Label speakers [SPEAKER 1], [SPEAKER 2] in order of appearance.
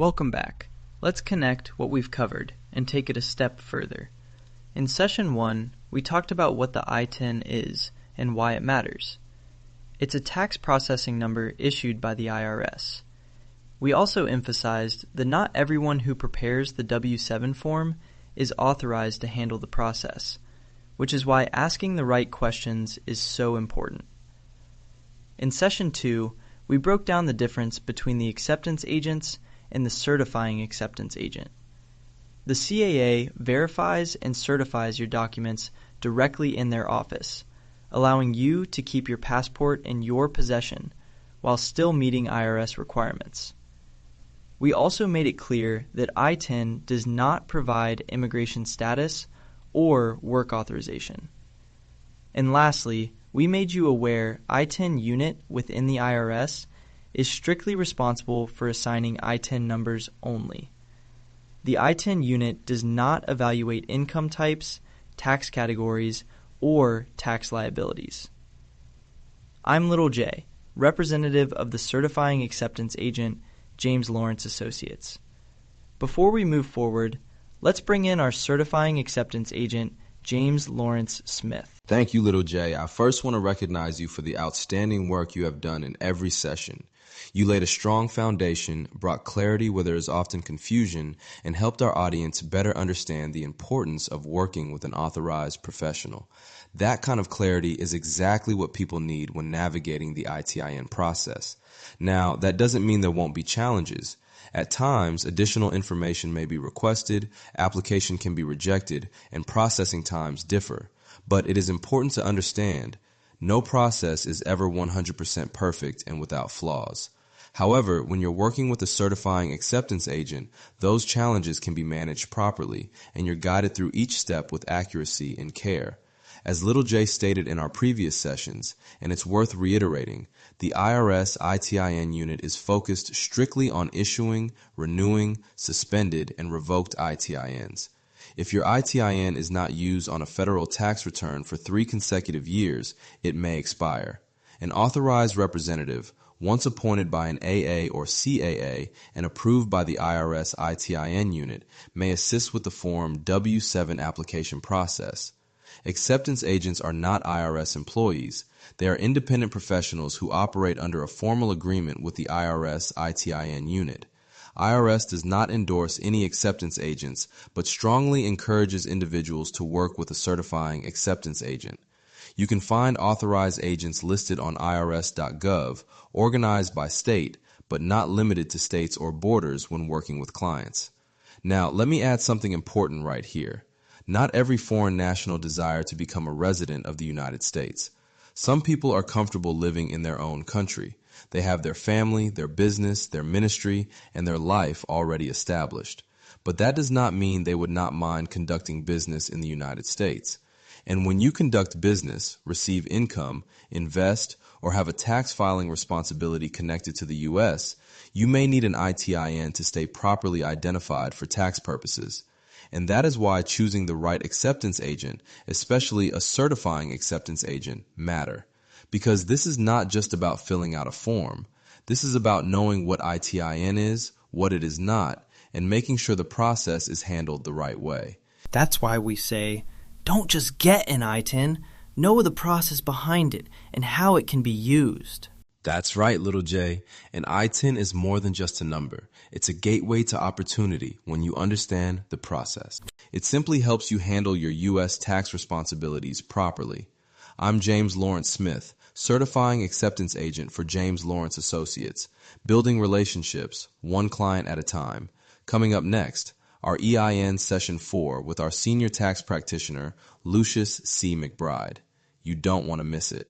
[SPEAKER 1] Welcome back. Let's connect what we've covered and take it a step further. In Session 1, we talked about what the ITIN is and why it matters. It's a tax processing number issued by the IRS. We also emphasized that not everyone who prepares the W-7 form is authorized to handle the process, which is why asking the right questions is so important. In Session 2, we broke down the difference between the acceptance agents and the certifying acceptance agent. The CAA verifies and certifies your documents directly in their office, allowing you to keep your passport in your possession while still meeting IRS requirements. We also made it clear that ITIN does not provide immigration status or work authorization. And lastly, we made you aware ITIN unit within the IRS is strictly responsible for assigning ITIN numbers only. The ITIN unit does not evaluate income types, tax categories, or tax liabilities. I'm Little Jaye, representative of the Certifying Acceptance Agent, James Lawrence Associates. Before we move forward, let's bring in our Certifying Acceptance Agent, James Lawrence Smith.
[SPEAKER 2] Thank you, Little Jaye. I first want to recognize you for the outstanding work you have done in every session. You laid a strong foundation, brought clarity where there is often confusion, and helped our audience better understand the importance of working with an authorized professional. That kind of clarity is exactly what people need when navigating the ITIN process. Now, that doesn't mean there won't be challenges. At times, additional information may be requested, application can be rejected, and processing times differ. But it is important to understand, no process is ever 100% perfect and without flaws. However, when you're working with a certifying acceptance agent, those challenges can be managed properly, and you're guided through each step with accuracy and care. As Little Jaye stated in our previous sessions, and it's worth reiterating, the IRS ITIN unit is focused strictly on issuing, renewing, suspended, and revoked ITINs. If your ITIN is not used on a federal tax return for 3 consecutive years, it may expire. An authorized representative, once appointed by an AA or CAA and approved by the IRS ITIN unit, may assist with the Form W-7 application process. Acceptance agents are not IRS employees. They are independent professionals who operate under a formal agreement with the IRS ITIN unit. IRS does not endorse any acceptance agents, but strongly encourages individuals to work with a certifying acceptance agent. You can find authorized agents listed on irs.gov, organized by state, but not limited to states or borders when working with clients. Now, let me add something important right here. Not every foreign national desires to become a resident of the United States. Some people are comfortable living in their own country. They have their family, their business, their ministry, and their life already established. But that does not mean they would not mind conducting business in the United States. And when you conduct business, receive income, invest, or have a tax filing responsibility connected to the U.S., you may need an ITIN to stay properly identified for tax purposes. And that is why choosing the right acceptance agent, especially a certifying acceptance agent, matter. Because this is not just about filling out a form. This is about knowing what ITIN is, what it is not, and making sure the process is handled the right way.
[SPEAKER 1] That's why we say, don't just get an ITIN, know the process behind it and how it can be used.
[SPEAKER 2] That's right, Little Jaye. An ITIN is more than just a number. It's a gateway to opportunity when you understand the process. It simply helps you handle your U.S. tax responsibilities properly. I'm James Lawrence Smith, Certifying Acceptance Agent for James Lawrence Associates, building relationships, one client at a time. Coming up next, our EIN Session 4 with our Senior Tax Practitioner, Lucius C. McBride. You don't want to miss it.